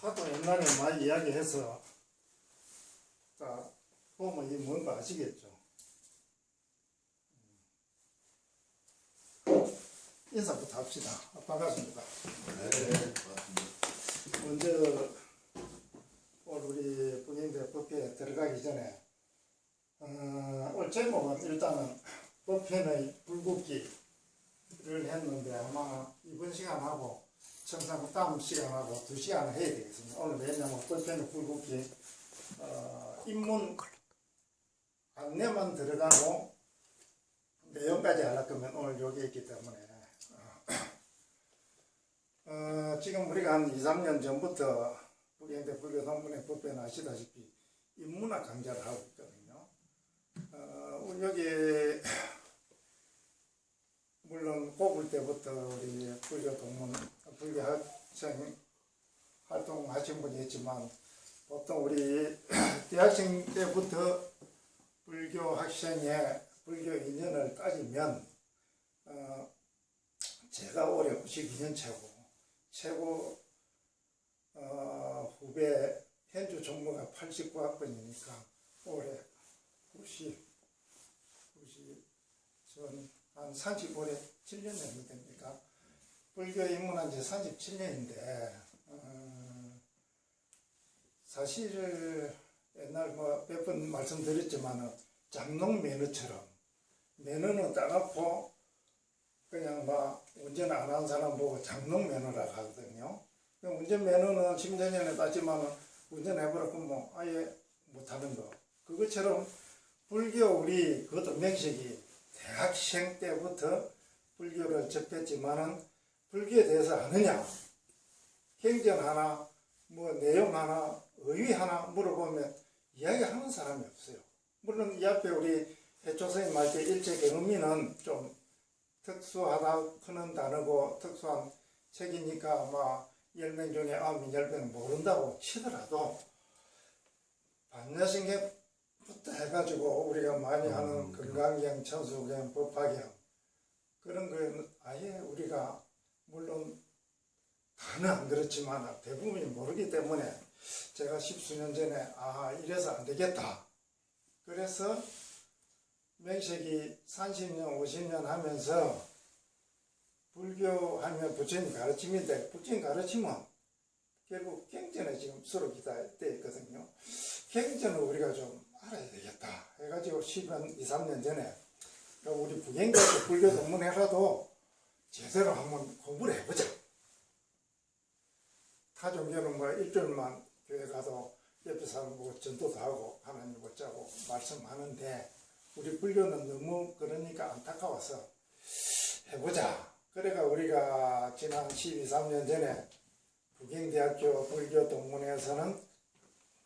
하도 옛날에 많이 이야기해서 자 보면 이 뭔가 아시겠죠? 인사부터 합시다. 반갑습니다. 네, 맞습니다. 먼저 오늘 우리 북인대 법회에 들어가기 전에 오늘 제목은 일단은 법회의 불국기를 했는데 아마 이번 시간하고 청상 다음 시간하고 2시간을 해야 되겠습니다. 오늘 왜냐하면 법회의 불국기 입문 안내만 들어가고 내용까지 하려 거면 오늘 여기 있기 때문에 지금 우리가 한 2, 3년 전부터 북인대 불교동문회 법회는 아시다시피 인문학 강좌를 하고 있거든요. 우리 여기 물론 뽑을 때부터 우리 불교 학생 활동하신 분이 있지만 보통 우리 대학생 때부터 불교 학생의 불교 인연을 따지면 제가 올해 52년 최고 후배 현주 총무가 89학번이니까 올해 90전 한 35년 7년 정도 됩니까? 불교 입문한 지 37년인데 사실 옛날 뭐 몇 번 말씀드렸지만은 장롱 매너처럼 매너는 따놓고 그냥 막 운전 안 하는 사람 보고 장롱 매너라고 하거든요. 운전 매너는 10년 전에 따지만 운전해보라고 뭐 아예 못하는 거. 그것처럼 불교 우리 그것도 명식이 대학생 때부터 불교를 접했지만은 불교에 대해서 아느냐, 경전 하나, 뭐 내용 하나, 의의 하나 물어보면 이야기하는 사람이 없어요. 물론 이 앞에 우리 해초선생님 할 때 일체경음미는 좀 특수하다 크는 단어고 특수한 책이니까 아마 10명 중에 9명, 10명 모른다고 치더라도 반야신경부터 해가지고 우리가 많이 하는 건강경, 천수경, 법화경 그런 거는 아예 우리가 물론 다는 안 그렇지만 대부분이 모르기 때문에 제가 10수년 전에 이래서 안 되겠다. 그래서 명색이 30년, 50년 하면서 불교하면 부처님 가르침인데 부처님 가르침은 결국 경전에 지금 수록이 다 되어 있거든요. 경전을 우리가 좀 알아야 되겠다 해가지고 10년, 2, 3년 전에 우리 북경대학교 불교 동문회라도 제대로 한번 공부를 해보자. 타 종교는 뭐 일주일만 교회 가도 옆에 사람 보고 전도도 하고 하나님 붙자고 말씀하는데 우리 불교는 너무 그러니까 안타까워서 해보자. 그래가 우리가 지난 12, 3년 전에 북경대학교 불교 동문회에서는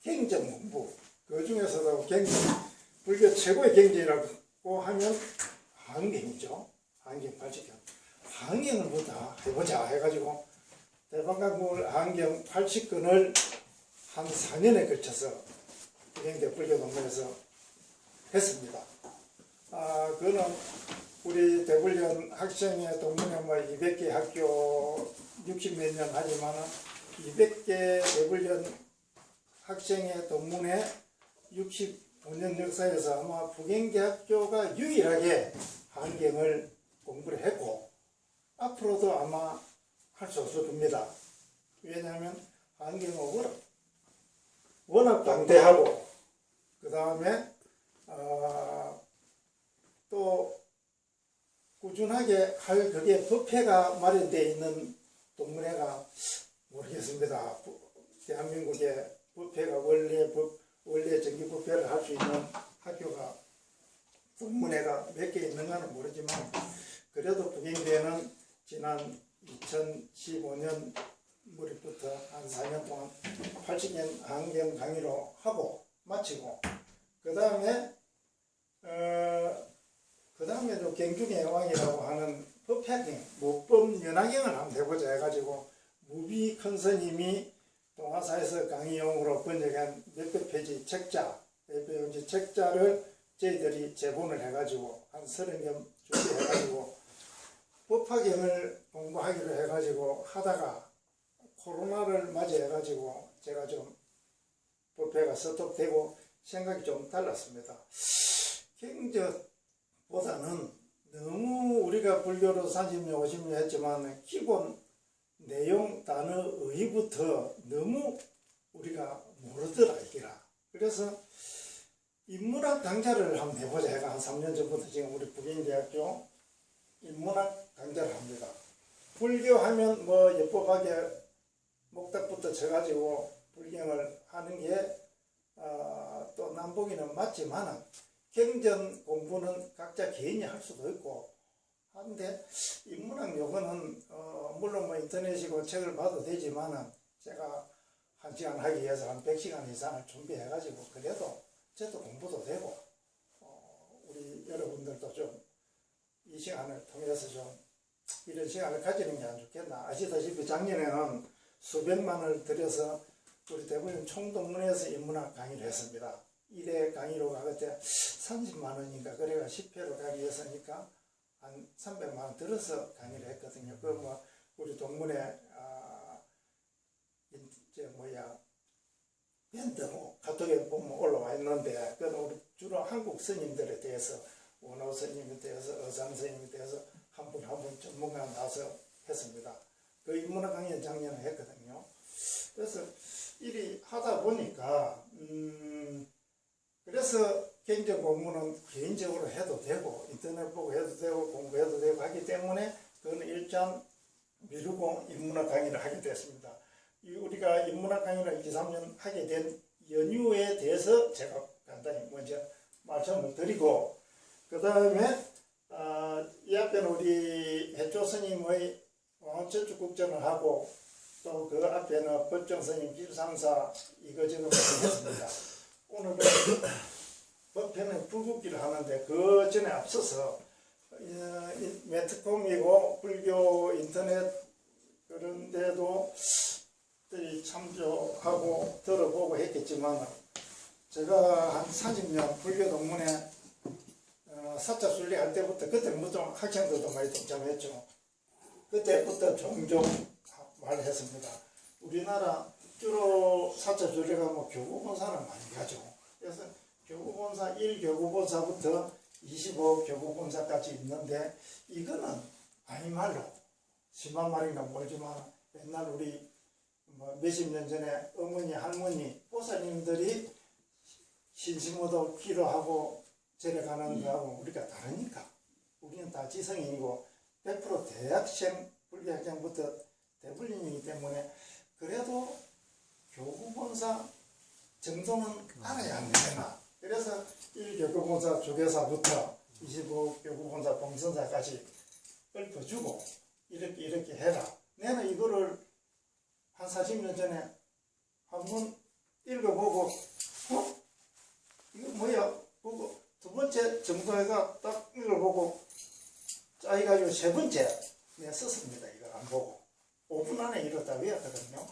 경전 공부 그 중에서도 불교 최고의 경전이라고 하면 한경이죠. 한경 80경. 한경을 보다 해보자 해가지고 대방강물 한경 80건을 한 4년에 걸쳐서 북경대 불교 동문회에서 했습니다. 그거는 우리 대불련 학생의 동문회 뭐 200개 학교 60몇 년 하지만은 200개 대불련 학생의 동문회 65년 역사에서 아마 북경대학교가 유일하게 한경을 공부를 했고 앞으로도 아마 할 수 없을 겁니다. 왜냐하면 한경은 워낙 방대하고 그 다음에 또 꾸준하게 할 그게 법회가 마련되어 있는 동문회가 모르겠습니다. 대한민국에 법회가 원래 정기 법회를 할 수 있는 학교가 동문회가 몇 개 있는가는 모르지만 그래도 북경대는 지난 2015년 무렵부터 한 4년 동안 80년 한경 강의로 하고 마치고 그 다음에 경중의 왕이라고 하는 법화경, 모법연화경을 한번 해보자 해가지고 무비 큰 스님이 동화사에서 강의용으로 번역한 몇백 페이지 책자를 저희들이 제본을 해가지고 한 30년 준비해가지고 법화경을 공부하기로 해가지고 하다가 코로나를 맞이해가지고 제가 좀 법회가 서독되고 생각이 좀 달랐습니다. 경전보다는 너무 우리가 불교로 30년, 50년 했지만 기본 내용, 단어, 의의부터 너무 우리가 모르더라 이기라. 그래서 인문학 강좌를 한번 해보자 해가 한 3년 전부터 지금 우리 북인대학교 인문학 강좌를 합니다. 불교하면 뭐 예법하게 목탁부터 쳐가지고 불경을 하는 게 또 남북이는 맞지만 경전 공부는 각자 개인이 할 수도 있고 한데 인문학 요거는 물론 뭐 인터넷이고 책을 봐도 되지만은 제가 1시간 하기 위해서 한 100시간 이상을 준비해가지고 그래도 저도 공부도 되고 우리 여러분들도 좀 이 시간을 통해서 좀 이런 시간을 가지는 게 안 좋겠나. 아시다시피 작년에는 수백만을 들여서 우리 대부분 총동문회에서 인문학 강의를 했습니다. 1회 강의로 가그때 30만 원인가 그래가 10회로 가기 위해서니까 한 300만 원 들어서 강의를 했거든요. 그 뭐 우리 동문회 밴드 뭐 카톡에 보면 올라와 있는데 그건 우리 주로 한국 스님들에 대해서 원호 스님에 대해서 어산 스님에 대해서 한 분 한 분 전문가 나와서 했습니다. 그 인문학 강의 작년에 했거든요. 그래서 일이 하다 보니까 그래서 경전 공부는 개인적으로 해도 되고 인터넷 보고 해도 되고 공부해도 되고 하기 때문에 그건 일단 미루고 인문학 강의를 하게 됐습니다. 우리가 인문학 강의를 2, 3년 하게 된 연유에 대해서 제가 간단히 먼저 말씀을 드리고 그 다음에 이 앞에는 우리 해조 스님의 왕원천주 국전을 하고 또 그 앞에는 법정 스님 길상사 이거저거 했습니다. 오늘은 법회는 불국기를 하는데 그 전에 앞서서 매트콤이고 불교 인터넷 그런데도 참조하고 들어보고 했겠지만 제가 한 40년 불교 동문회 사자 순례할 때부터 그때 무슨 학생들도 많이 동참했죠. 그때부터 종종 말했습니다. 우리나라 주로 사자 순례가 뭐 교구본사는 많이 가죠. 그래서 교구본사 1교구본사부터 25 교구본사까지 있는데 이거는 아니말로 심한 말인가 모르지만 옛날 우리 뭐 몇십 년 전에 어머니 할머니 보살님들이 신심어도 기도하고 절에 가는 거하고 우리가 다르니까 우리는 다 지성인이고 100% 대학생 불교학생부터 대불린이기 때문에 그래도 교구본사 정도는 알아야 안 되나. 그래서 1교구본사 주교사부터 25교구본사 봉선사까지 읊어주고 이렇게 해라. 내가 이거를 한 40년 전에 한번 읽어보고 이거 뭐야? 보고 두 번째 정도해가 딱 읽어보고 짜해가지고 세 번째 내가 썼습니다. 이걸 안 보고 5분 안에 이거 다 외웠거든요.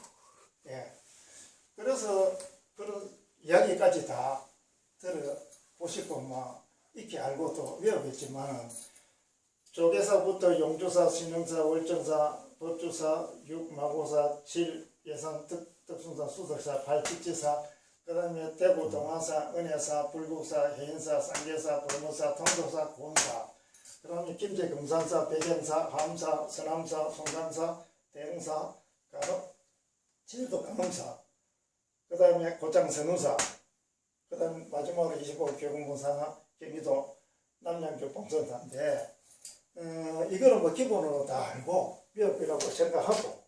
예. 그래서 그런 이야기까지 다 들어보시고 뭐 익히 알고 또 외우겠지만은 조계사부터 용조사, 신흥사, 월정사, 법주사, 육마고사, 질, 예산, 특성사, 수덕사, 발직지사, 그 다음에 대구, 동화사, 은혜사, 불국사, 해인사, 쌍계사, 법무사, 통도사, 고원사, 그 다음에 김제, 금산사, 백연사, 함사, 서남사, 송산사, 대흥사, 제주도 감흥사, 그 다음에 고장 선우사, 그 다음에 마지막으로 25 교공본사가 경기도 남양주 봉선사인데 이거는 뭐 기본으로 다 알고 비업이라고 생각하고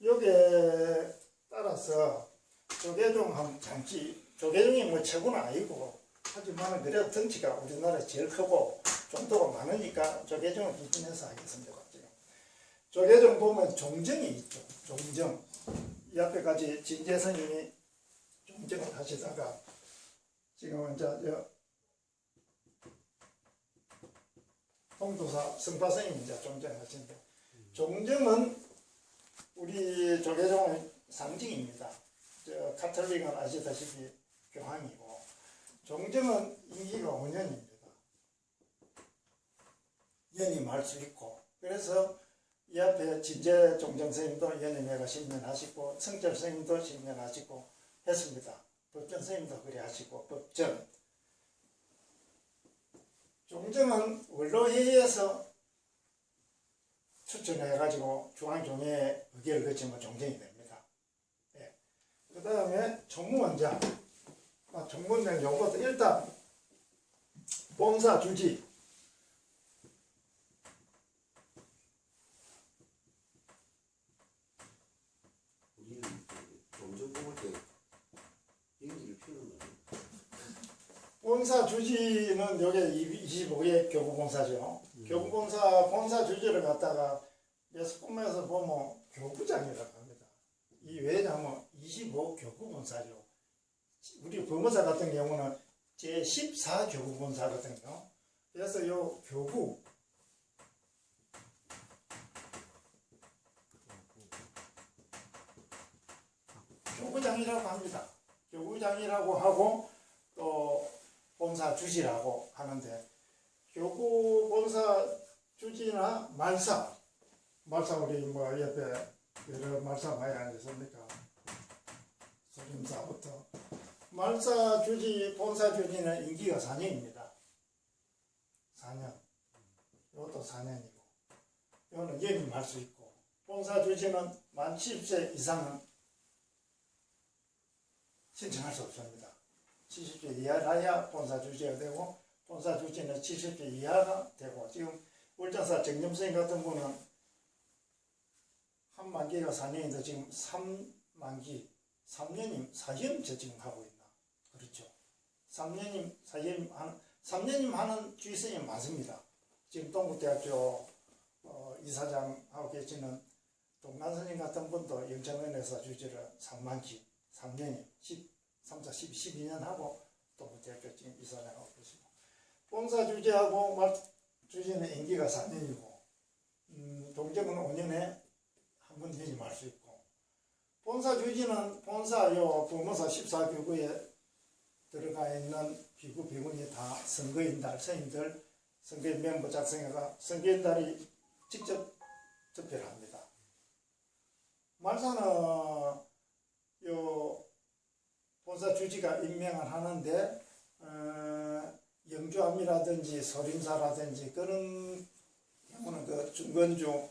여기에 따라서 조계종 한 잠시 조계종이 뭐 최고는 아니고 하지만 그래도 덩치가 우리나라 제일 크고 정도가 많으니까 조계종을 기준해서 하겠습니다. 조계종 보면 종정이 있죠. 종정 이 앞에까지 진재스님이 종정을 하시다가 지금 이제 홍도사 성파스님이 이제 종정을 하시는데 종정은 우리 조계종의 상징입니다. 카톨릭은 아시다시피 교황이고 종정은 임기가 5년입니다. 연임할 수 있고 그래서 이 앞에 진재 종정 선생님도 연임회가 신면하시고 성철 선생님도 신면하시고 했습니다. 법전 선생님도 그래 하시고 법전 종정은 원로회의에서 추천해가지고 중앙종회에 의결을 거치면 종정이 됩니다. 예. 그 다음에 총무원장 총무원장 요것도 일단 본사 주지 우리는 종전 뽑을 때 연기를 피우는 거예요. 본사 주지는 요게 25개 교구본사죠. 교구본사 본사 주지를 갖다가 예습본에서 보면 교구장이라고 합니다. 이 왜냐하면 25 교구본사죠. 우리 법무사 같은 경우는 제14 교구본사거든요. 그래서 요 교구장이라고 합니다. 교구장이라고 하고 또 본사 주지라고 하는데 교구 본사 주지나 말사 우리 뭐 옆에 여러 말사 많이 아니겠습니까? 소림사부터 말사 주지 본사 주지는 임기가 4년입니다. 4년. 이것도 4년이고 이거는 연임할 수 있고 본사 주지는 만 70세 이상은 신청할 수 없습니다. 70세 이하라야 본사 주지가 되고 본사 주지는 70세 이하가 되고 지금 울전사 정념선생 같은 분은 한 만기가 4년인데 지금 3만기 4년임 지금 하고 있나? 그렇죠. 3년임 하는 주의선생님 많습니다. 지금 동국대학교 이사장하고 계시는 동란선생님 같은 분도 영창원에서 주지를 3만기 3년임 12년 하고 동국대학교 지금 이사장하고 계시고 본사 주지하고 주지는 임기가 4년이고 종정은 5년에 한 번 연임할 수 있고 본사 주지는 본사 법무사 14교구에 들어가 있는 비구 비군이 다 선거인달 선임들 선거인 멤버 작성해가 선거인달이 직접 접대를 합니다. 말사는 본사 주지가 임명을 하는데 영주암이라든지 소림사라든지 그런 경우는 그 중건주,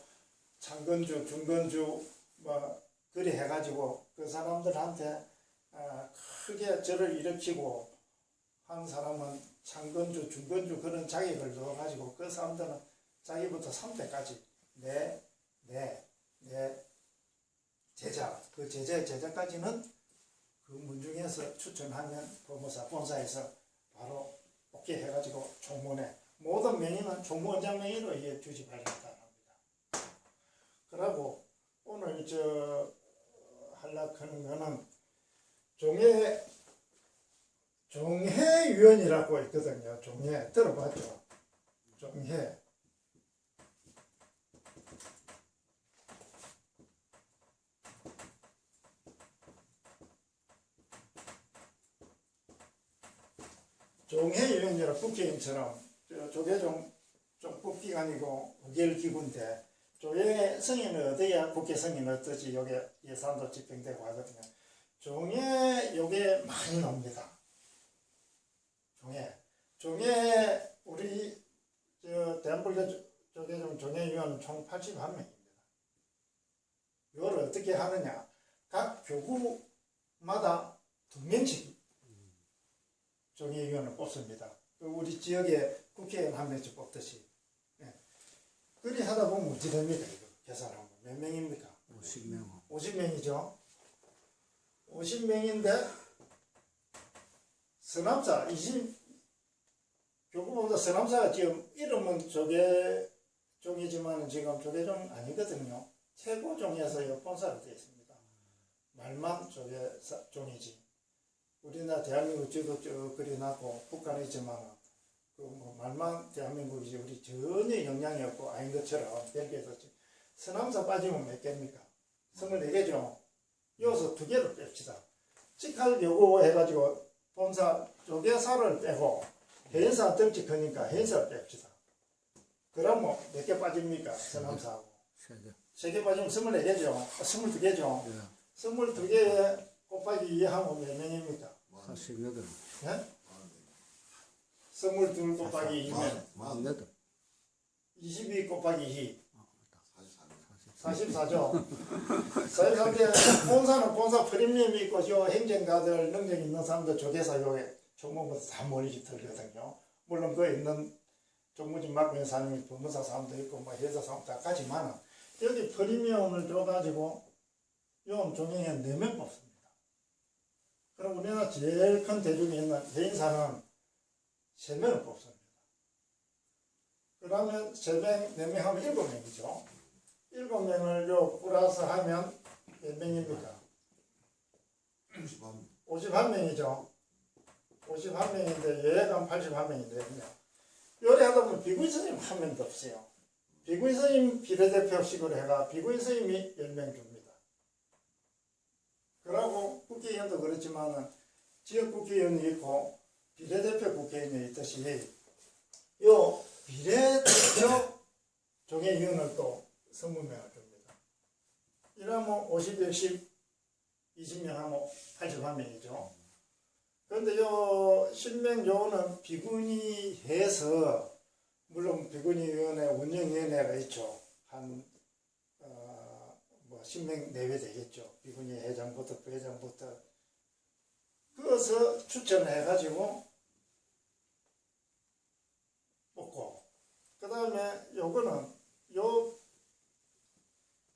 창건주, 중건주 뭐 그리 해가지고 그 사람들한테 크게 절을 일으키고 한 사람은 창건주, 중건주 그런 자격을 넣어가지고 그 사람들은 자기부터 3대까지 내 제자, 그 제자까지는 그 문중에서 추천하면 법무사 본사에서 바로 오케이 해가지고 총무원에 모든 명의는 총무원장 명의로 이게 주지 발령했다는 겁니다. 그러고 오늘 하려는 거는 종회위원이라고 있거든요. 종회 들어봤죠? 종회. 종회위원이라 국회의원처럼 조계종 뽑기가 아니고 의결기구인데 조계 승인은 어디야? 국회 승인은 어떠지? 요게 예산도 집행되고 하거든요. 종회 요게 많이 나옵니다. 종회 우리 대한불교 조계종 종회위원은 총 81명입니다. 이걸 어떻게 하느냐? 각 교구마다 2명씩 종회위원을 뽑습니다. 우리 지역에 국회의원 한 명씩 뽑듯이. 예. 그리 하다 보면 어찌 됩니까? 이거 계산하면 몇 명입니까? 50명. 50명이죠. 50명인데 서남사 교구본사 서남사가 지금 이름은 조계종이지만 지금 조계종 아니거든요. 최고종에서 본사로 되어 있습니다. 말만 조계종이지. 우리나라 대한민국 지도 쭉 그려놨고 북한에 있지만 그 말만 대한민국이지 우리 전혀 영향이 없고 아닌 것처럼 벨기에서 서남사 빠지면 몇 개입니까? 24개죠. 여기서 2개를 뺍시다. 직할 요구 해가지고 본사 조계사를 빼고 해인사 덩치 크니까 해인사를 뺍시다. 그러면 몇 개 빠집니까? 서남사하고 3개 빠지면 24개죠. 22개죠. 예. 22개에 곱하기 2하면 몇 명입니까? 48. 예? 22 곱하기 2면 48. 22 곱하기 2. 44년. 44죠. 44개 본사는 본사 프리미엄이 있고 요 행정가들 능력 있는 사람들 조계사 요에 종목부터 다 모니터 들거든요. 물론 그 있는 종무진 맡고 있는 사람이 법무사 사람도 있고 뭐 회사 사람 다 가지만 여기 프리미엄을 줘가지고 요 종영에 4명 뽑습니다. 그럼 우리나라 제일 큰 대중이 있는 개인사는 3명을 뽑습니다. 그러면 3명, 4명 하면 7명이죠. 7명을 요 플러스 하면 몇 명입니까? 51명이죠. 51명인데 예약은 81명인데 그냥 요래 하다 보면 비구인 선생님 한 명도 없어요. 비구인 선생님 비례대표식으로 해가 비구인 선생님이 10명 줍니다. 그러고 국회의원도 그렇지만은 지역 국회의원이 있고 비례대표 국회의원이 있듯이 요 비례대표 종회위원을 또 20명을 줍니다. 이러면 50, 10, 20명 하면 81명이죠. 그런데 요 10명 요는 비군이 해서 물론 비군위원회 운영위원회가 있죠. 한 뭐 10명 내외 되겠죠. 비군위 회장부터 부회장부터 그것을 추천을 해가지고 뽑고 그 다음에 요거는 요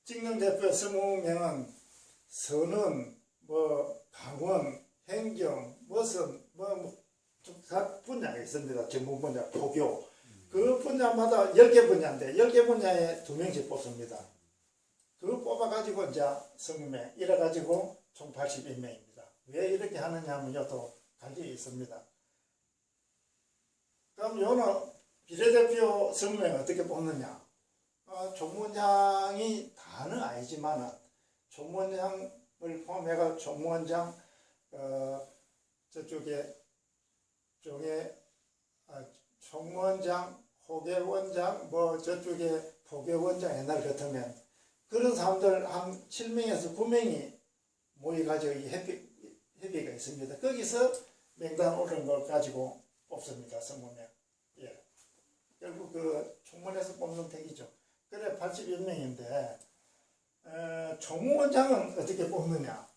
찍는 대표 20명은 선언, 뭐 강원, 행정, 무슨 각 분야가 있습니다. 전문 분야, 포교. 그 분야마다 10개 분야인데 10개 분야에 2명씩 뽑습니다. 그거 뽑아가지고 이제 20명 이래가지고 총 81명입니다. 왜 이렇게 하느냐 하면 또 관계가 있습니다. 그럼 요는 비례대표 20명 어떻게 뽑느냐? 총무원장이 다는 아니지만 총무원장을 포함해가 총무원장 총무원장, 호계원장, 뭐 저쪽에 포계원장 옛날 같으면 그런 사람들 한 7명에서 9명이 모여가지고 이 협의가 있습니다. 거기서 명단 오른 걸 가지고 뽑습니다. 20명. 예. 결국 그 총무원에서 뽑는 택이죠. 그래 81명인데 총무원장은 어떻게 뽑느냐?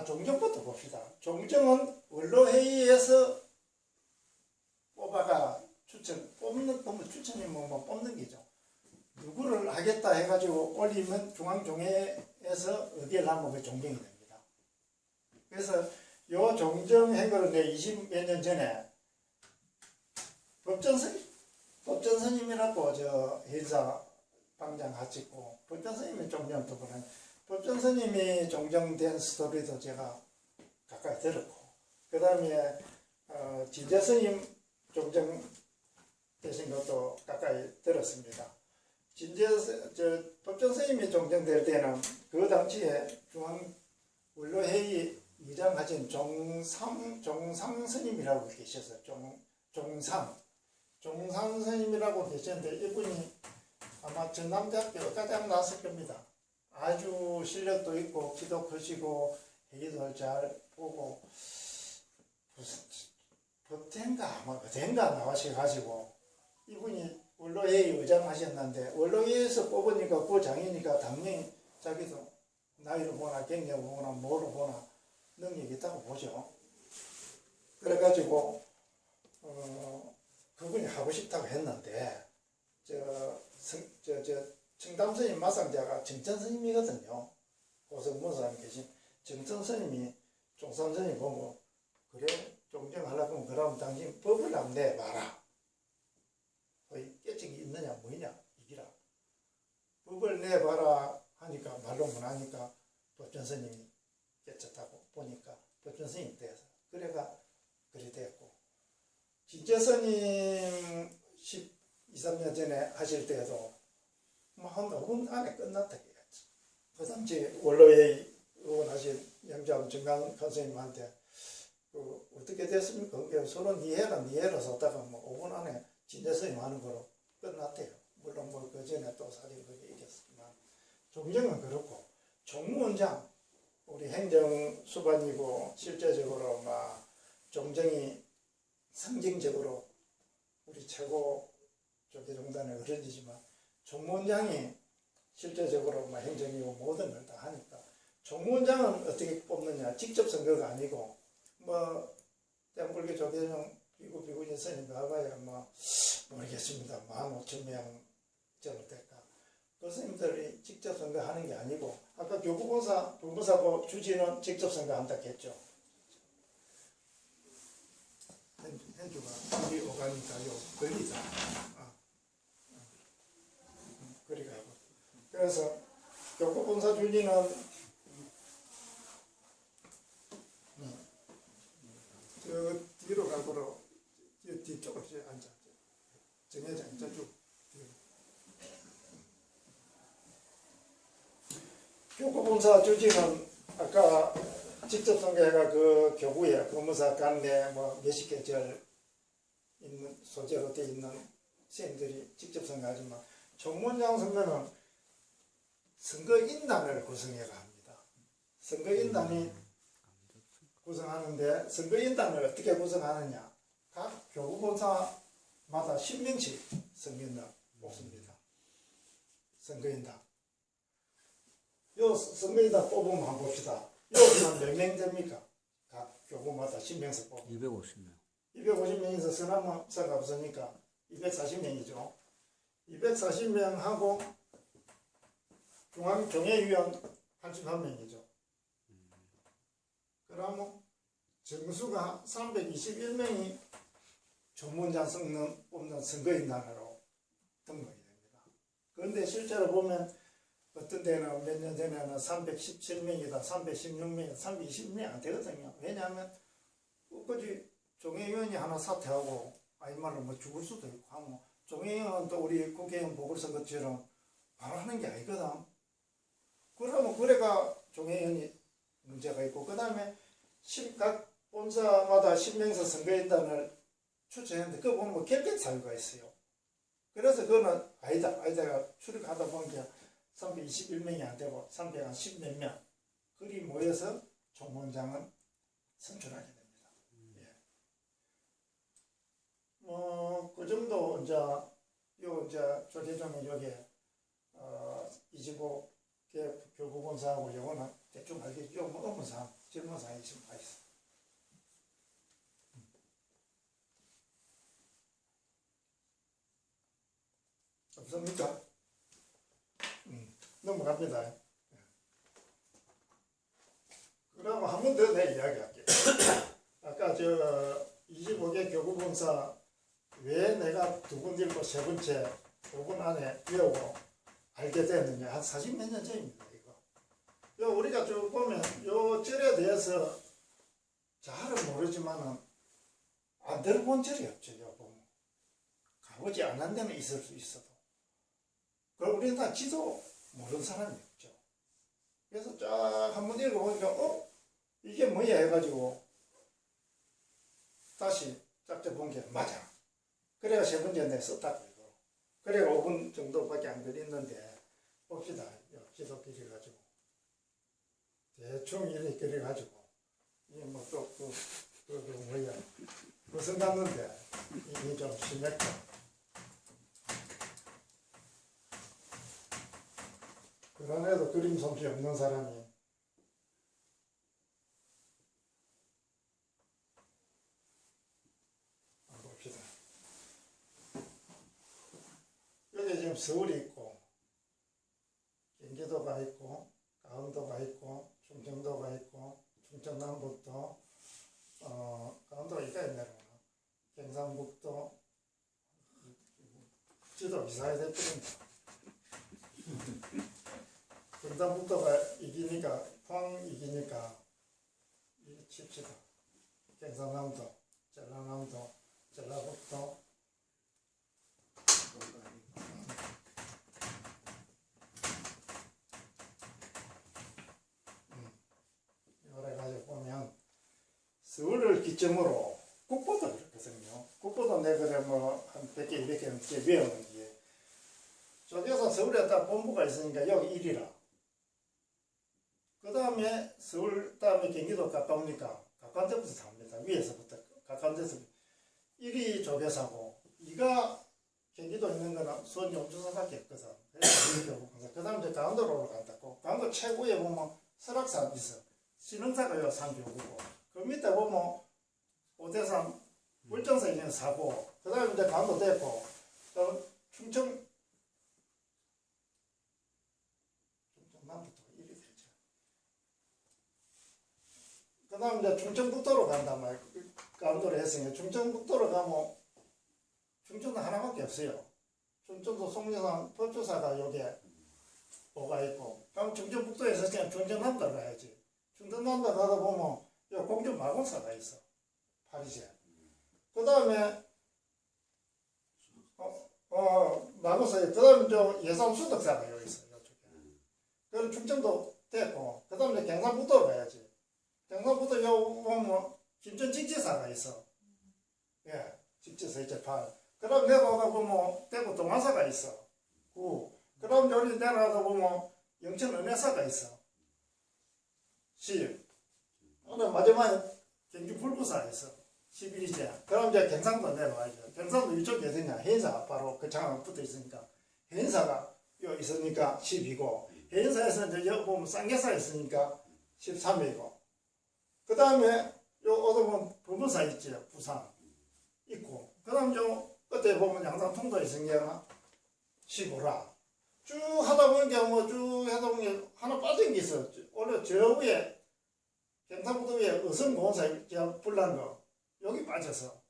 종정부터 봅시다. 종정은 원로회의에서 뽑아가 뽑는 추천이 뭐 뽑는 게죠. 누구를 하겠다 해가지고 올리면 중앙종회에서 의결을 하면 그 종정이 됩니다. 그래서 요 종정 행거를 내 20몇 년 전에 법전 스님이라고 저 회사 방장 같이 있고 법전 스님이 종정도 그런 법전 스님이 종정된 스토리도 제가 가까이 들었고 그 다음에 진재 스님 종정 되신 것도 가까이 들었습니다. 법전 스님이 종정될 때는 그 당시에 중앙 원로회의 의장 하신 종상 스님이라고 계셨어요. 종상 스님이라고 계셨는데 이분이 아마 전남대학교 가장 나왔을 겁니다. 아주 실력도 있고 키도 크시고 회의도 잘 보고 무슨 법대인가 아마 그대인가 나와셔가지고 이분이 원로회의 의장 하셨는데 원로회의에서 뽑으니까 그 장이니까 당연히 자기도 나이로 보나 경력을 보나 뭐로 보나 능력이 있다고 보죠. 그래가지고 그분이 하고 싶다고 했는데 청담 스님 마상자가 정천 스님이거든요. 고성문 사람 계신 정천 스님이 종산 스님 보고 그래 종정하려고 하면 그럼 당신 법을 안 내봐라. 깨증이 있느냐 뭐냐 이기라. 법을 내봐라 하니까 말로만 하니까 법전 스님이 깨쳤다고 보니까 법전 스님이 돼서 그래가 그리 됐고 진재 스님 12, 13년 전에 하실 때도 한 5분 안에 끝났다 그랬지. 그 당시 원로회의 의원하신 영장 정강 선생님한테 어떻게 됐습니까? 그게 서로 니해라서 하다가 뭐 5분 안에 진재 스님 하는 거로 끝났대요. 물론 뭐 그 전에 또 사실 그게 있겠지만 종정은 그렇고 종무원장 우리 행정수반이고 실제적으로 막 종정이 상징적으로 우리 최고 조계종단의 어른이지만 종무원장이 실제적으로 막 행정이고 모든 걸 다 하니까 종무원장은 어떻게 뽑느냐 직접 선거가 아니고 뭐 대한불교 조계종 비구비구니 스님 가봐야 뭐 모르겠습니다. 15,000명 정도 될까. 그 스님들이 직접 선거하는 게 아니고 아까 교구본사고 주지는 직접 선거한다 했죠. 현주가 우리 오가니까 요 걸리자. 그리가 하고. 그래서 교구본사 주지는 저 뒤로 가고로 뒤쪽으로 앉아. 정회장 저쪽 뒤로. 교구본사 주지는 아까 직접 선거해가 그 교구에 법무사 관내 뭐 몇십 개 절 있는 소재로 돼 있는 선생님들이 직접 선거하지만 종무원장 선거는 선거인단을 구성해가 합니다. 선거인단이 구성하는데 선거인단을 어떻게 구성하느냐? 각 교구본사마다 10명씩 선거인단 뽑습니다. 선거인단. 요 선거인단 뽑으면 한번 봅시다. 여기는 몇 명 됩니까? 각 교구마다 10명씩 뽑고 250명. 250명에서 선거가 없으니까 240명이죠. 240명하고 중앙종회위원 81명이죠. 그러면 정수가 321명이 종무원장 뽑는 선거인단으로 등록이 됩니다. 그런데 실제로 보면 어떤 데는 몇 년 전에는 317명이다, 316명이다, 320명이 안 되거든요. 왜냐하면 끝까지 종회의원이 하나 사퇴하고 아니면 뭐 죽을 수도 있고 하면 종회의원은 또 우리 국회의원 보궐선거처럼 바로 하는 게 아니거든. 그러면 그래가 종회의원이 문제가 있고 그 다음에 각 본사마다 10명에서 선거인단을 추천했는데 그거 보면 뭐 결격 사유가 있어요. 그래서 그거는 아이다가 출입하다 보니까 321명이 안 되고 310몇 명 그리 모여서 종무원장은 선출하게 됩니다. 그 정도 이제 조계종이 여기에 이지고 교구본사하고 요거는 대충 알겠죠. 뭐 업무상 질문사항이 있으면 다 있어. 없습니까? 넘어갑니다. 그럼 한 번 더 내 이야기할게요. 아까 저 25개 교구본사 왜 내가 두 번 읽고 세 번째 5분 안에 외우고 알게 됐느냐. 한 40몇 년 전입니다. 이거. 우리가 쭉 보면 요 절에 대해서 잘은 모르지만은 안 들어본 절이 없죠. 요 보면. 가보지 않은 데는 있을 수 있어도. 그럼 우리는 다 지도 모르는 사람이 없죠. 그래서 쫙 한번 읽어보니까 이게 뭐야 해가지고 다시 짝짝 본 게 맞아. 그래가 세 번째 내 썼다고 이거. 그래가 5분 정도밖에 안 걸렸는데 봅시다. 지도끼리 가지고 대충 이렇게 그래가지고 이게 뭐 또 뭐야 무슨 갔는데 이게 좀 심했고 그런데도 그림 솜씨 없는 사람이 봅시다. 여기 지금 서울이 있고 경기도가 있고 강원도가 있고 충청도가 있고 충청남북도 강원도가 이까지 내려오나 경상북도 지도 이사해 돼버린다. 경상북도가 이기니까 포항 이기니까 이거 칩시다. 경상남도 전라남도 전라북도 이래 가지고 보면 서울을 기점으로 국보도 그렇거든요. 국보도 내 그래 뭐 한 100개 200개 넘게 외우는 게 저기서 서울에 딱 본부가 있으니까 여기 1이라 다음에 서울, 다음에 경기도 가까우니까 가까운 데부터 삽니다. 위에서부터 가까운 데서 1위 조계사고 2가 경기도 있는 거는 수원 용주사밖에 없거든. 그 다음 이제 강원도로 올라간다고. 강원도 최고에 보면 설악산 있어. 신흥사가 요 산교구고. 그 밑에 보면 오대산 울정사 이제 사고. 그 다음에 이제 강원도 됐고. 충청남부터 1위 되죠. 그 다음 이제 충청북도로 간단 말이야. 강원도로 했으니까 충청북도로 가면 충청도 하나밖에 없어요. 충청도 송리산 법조사가 여기에 뭐가 있고, 그럼 충청북도에서 그냥 충청남도 가야지. 충청남도 가다 보면 요 공주 마곡사가 있어. 파리제. 그 다음에 마곡사에 그 다음에 저 예산수덕사가 여기 있어. 요쪽에. 그럼 충청도 됐고, 그 다음에 경상북도로 가야지. 경상북도 요 보면 김천직지사가 있어. 예, 직지사 이제 그 다음 내려가다 보면 대구 동화사가 있어. 그 다음 여기 내려가다 보면 영천 은혜사가 있어. 10. 오늘 마지막에 경주 불구사 있어. 11이제. 그럼 이제 경상도 내려와야죠. 경상도 이쪽에 어디냐? 해인사 바로 그 장에 붙어 있으니까. 해인사가 여기 있으니까 10이고, 해인사에서 이제 여기 보면 쌍계사 있으니까 13이고, 그 다음에 요 어디 보면 부문사 있지. 부산. 있고. 그 다음 요 끝에 보면 양산 통도 있으니까 15라. 쭉 하다 보니까 뭐 쭉 하다 보니까 하나 빠진 게 있어. 원래 저 위에 경상북도 위에 의성공사 제가 불난 거 여기 빠져서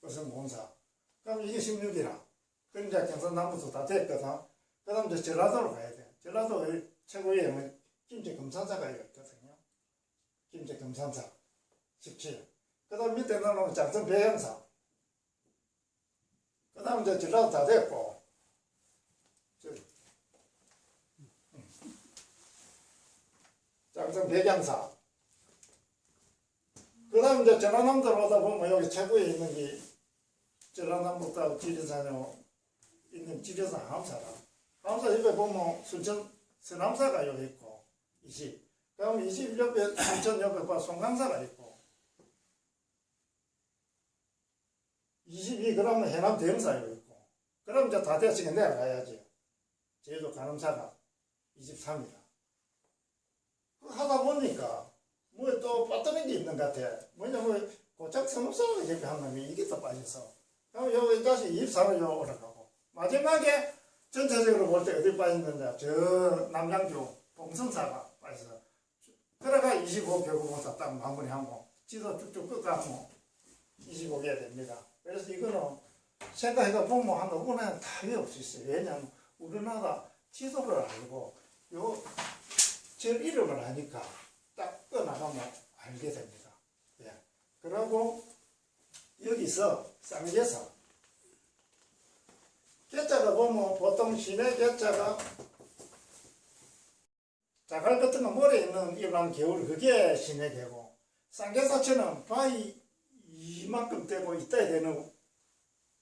의성공사. 그럼 이게 16이라. 그럼 이제 경상남부도 다 됐거든. 그 다음 이제 전라도로 가야 돼. 전라도 최고 위에 뭐 김제금산사가 있거든요. 김제금산사 17. 그 다음 밑에 나오면 장성 배영사. 그 다음 이제 전라도 다 됐고, 장성 백양사. 그 다음 이제 전라남도로 오다 보면 여기 최고에 있는 게 전라남도다 지리산에 있는 지리산 함사라. 함사 옆에 보면 순천 서남사가 여기 있고, 20. 그다음 20 옆에 순천 옆에 봐 송강사가 있고, 22 그러면 해남 대형사 여기 있고, 그럼 이제 다 됐으니까 내려가야지. 제주도 간음사가 23이다. 하다 보니까 뭐 또 빠뜨린 게 있는 것 같아. 뭐냐면 고착 성업사가 이렇게 한 놈이 이게 또 빠졌어. 그럼 여기 다시 23로 올라가고, 마지막에 전체적으로 볼 때 어디 빠졌는데 저 남양주 봉성사가 빠졌어. 그래가 25 교구공사 딱 마무리하고 지도 쭉쭉 끝가고 25개가 됩니다. 그래서 이거는 생각해가 보면 한 5분에 답이 없을 수 있어요. 왜냐하면 우리나라 지도를 알고 제 이름을 아니까 딱 떠나가면 알게 됩니다. 예. 그리고 여기서 쌍계사 개자가 보면 보통 시내 개자가 자갈 같은 거 모래 있는 일반 개울 그게 시내 개고, 쌍계사처럼 바위 이만큼 되고 있다야 되는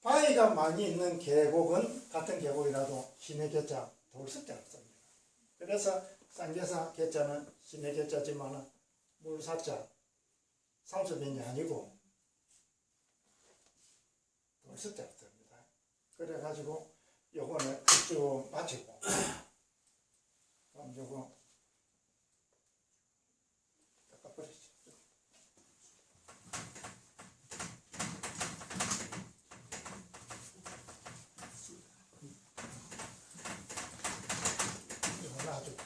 바위가 많이 있는 계곡은 같은 계곡이라도 시내 개자 돌석자 없습니다. 그래서 쌍계사 개자는 시내 개자지만 물사자 상수변이 아니고 돌석자 없습니다. 그래가지고 요거는 쭉 마치고, 그럼 요거 닦아버리죠. 이거 놔두고.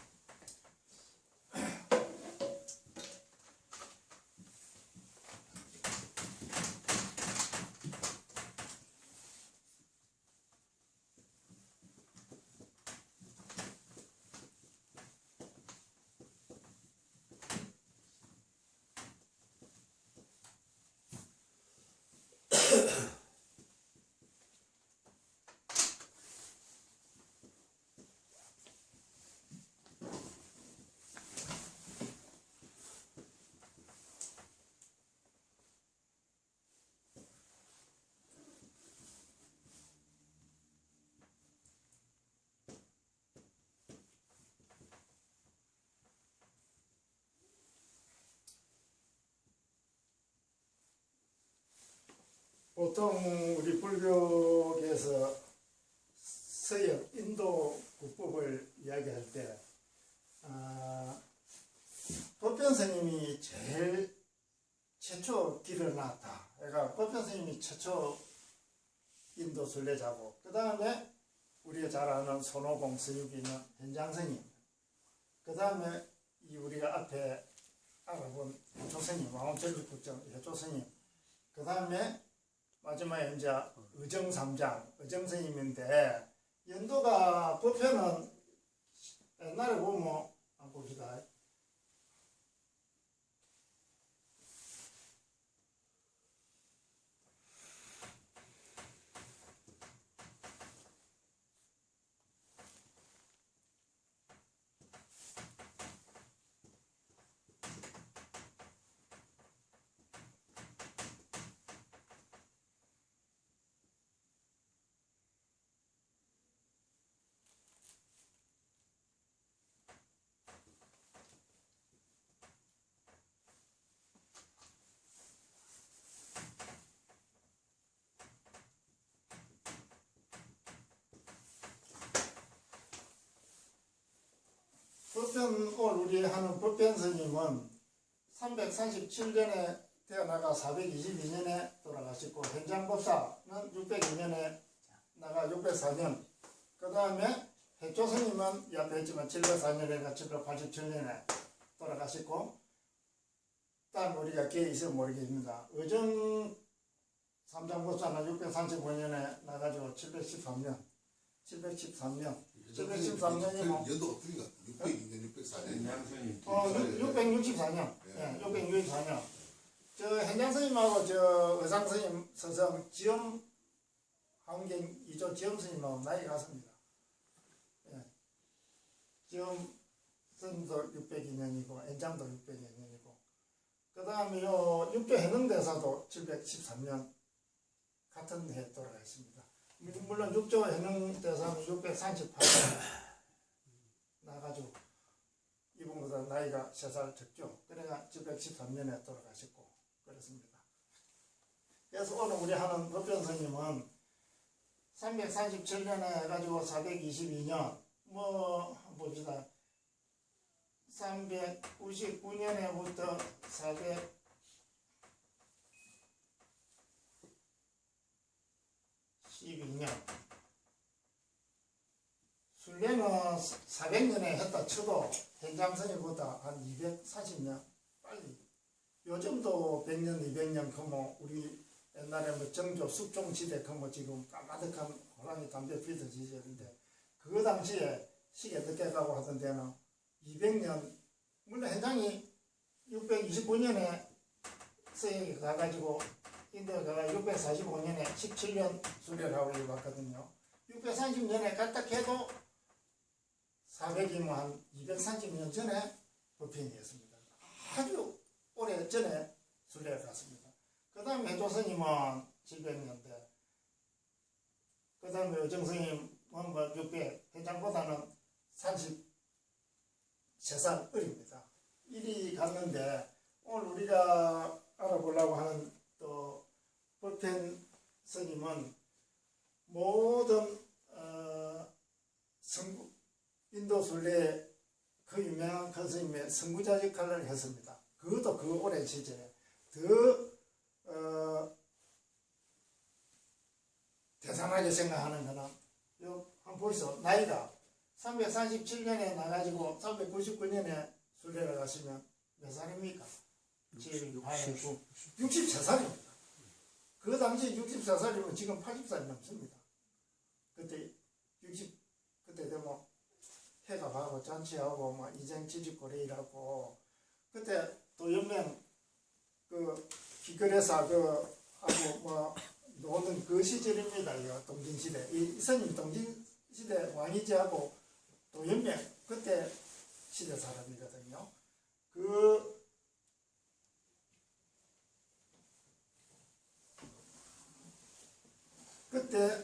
보통 우리 불교계에서 서역 인도 국법을 이야기할 때 법변 스님이 제일 최초 길을 놨다. 그러니까 법변 스님이 최초 인도 순례자고, 그 다음에 우리가 잘 아는 손오공 서육이 있는 현장 스님, 그 다음에 이 우리가 앞에 알아본 해조 스님, 왕원철국정 해조 스님, 그 다음에 마지막에 이제 의정삼장 의정 스님인데, 인도가 법회는 옛날에 보면 한번 봅시다. 오늘 우리 하는 법변 스님은 337년에 태어나가 422년에 돌아가시고, 현장법사는 602년에 나가 604년, 그 다음에 해조 스님은 이 앞에 했지만 704년에가 787년에 돌아가시고, 다음 우리가 기회 있으면 모르겠습니다. 의정 삼장법사는 635년에 나가지고 713년 713년이면 연도 어떻게 같아? 602년, 604년. 664년. 예, 664년. 저 현장 스님하고 저 의상 스님 서성 지엄 한경 이조 지엄 스님하고 나이 같습니다. 예. 지엄 스님도 602년이고 엔장도 602년이고, 그 다음에 요 육조 해능대사도 713년 같은 해에 돌아가 있습니다. 물론 육조 해능대사는 638년 나가지고 이분보다 나이가 3살 적죠. 그래가 713년에 돌아가셨고 그렇습니다. 그래서 오늘 우리 하는 법변 스님은 337년에 해가지고 422년 뭐 봅시다. 399년에부터 412년 순례는 400년에 했다 쳐도 현장 스님보다 한 240년 빨리, 요즘도 100년 200년 그뭐 우리 옛날에 뭐 정조 숙종 시대 그뭐 지금 까마득한 호랑이 담배 피던 시절인데, 그 당시에 시계 늦게 가고 하던 데는 200년, 물론 현장이 629년에 서양에 가가지고 인도에 가가 645년에 17년 순례를 하고 왔거든요. 630년에 갔다 해도 400이면 한 230년 전에 법행이었습니다. 아주 오래 전에 순례를 갔습니다. 그 다음에 해조 스님은 700년대, 그 다음에 의정 스님은 뭐 600, 현장보다는 33살 어립니다. 이리 갔는데, 오늘 우리가 알아보려고 하는 또 법행 스님은 모든 인도 순례 그 유명한 큰 스님의 선구자 역할을 했습니다. 그것도 그 오랜 시절에 더 대단하게 생각하는 거는 요 한번 보시죠. 나이가 337년에 나가지고 399년에 순례를 가시면 몇 살입니까? 7, 8, 9, 63살입니다. 그 당시 64살이면 지금 80살이 넘습니다. 그때 그때 되면 해가 가고 잔치하고 뭐 이쟁 지직거래일하고, 그때 또 연맹 그 기거래사 그 하고 뭐 노는 그 시절입니다. 이거 동진시대 이 스님 동진시대 왕이지하고 또 연맹 그때 시대 사람이거든요. 그때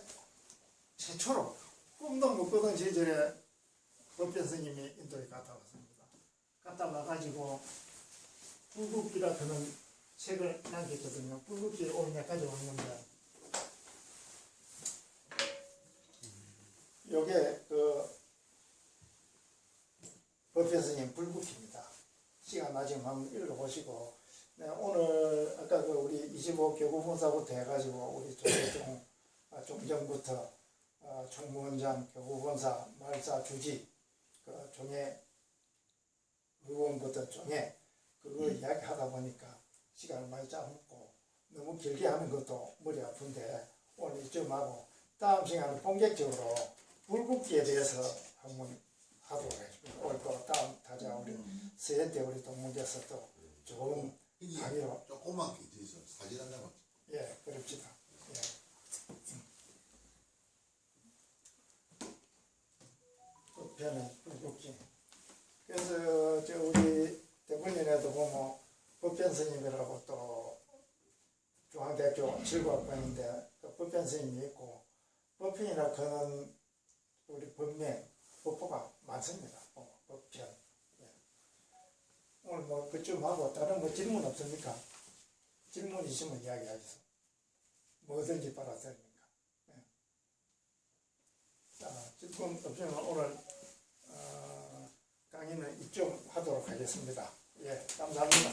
최초로 꿈도 못 꾸던 시절에 법변 스님이 인도에 갔다 왔습니다. 갔다 와가지고 불국기라 그런 책을 남겼거든요. 불국기 오늘 여기까지 왔는데, 법회선님 불국입니다. 시간 나시면 한번 읽어보시고, 네, 오늘 아까 그 우리 25 교구본사부터 해가지고 우리 조세종 종정부터 총무원장, 교구본사, 말사, 주지, 그 종회 의원부터 종회 그거 이야기하다 보니까 시간을 많이 짜먹고 너무 길게 하는 것도 머리 아픈데 오늘 이쯤 하고 다음 시간에 본격적으로 불국기에 대해서 한번 하도록 하겠습니다. 오늘 또 다음 타자 우리 서현태 우리 동문께서 또 좋은 강의로 조그맣게 뒤에서 사진 한 장만 예, 그럽시다. 예. 법회는 불국기. 그래서 저 우리 대본연에도 보면 법변 스님이라고 또 중앙대학교 질과학번인데 그 법변 스님이 있고 법편이라 그는 우리 법명 법포가 많습니다. 법편. 예. 오늘 뭐 그쯤 하고 다른 뭐 질문 없습니까? 질문 있으면 이야기하겠습니다. 뭐든지 받아들입니까? 예. 자, 질문 없으면 오늘 강의는 이쯤 하도록 하겠습니다. 예, 감사합니다.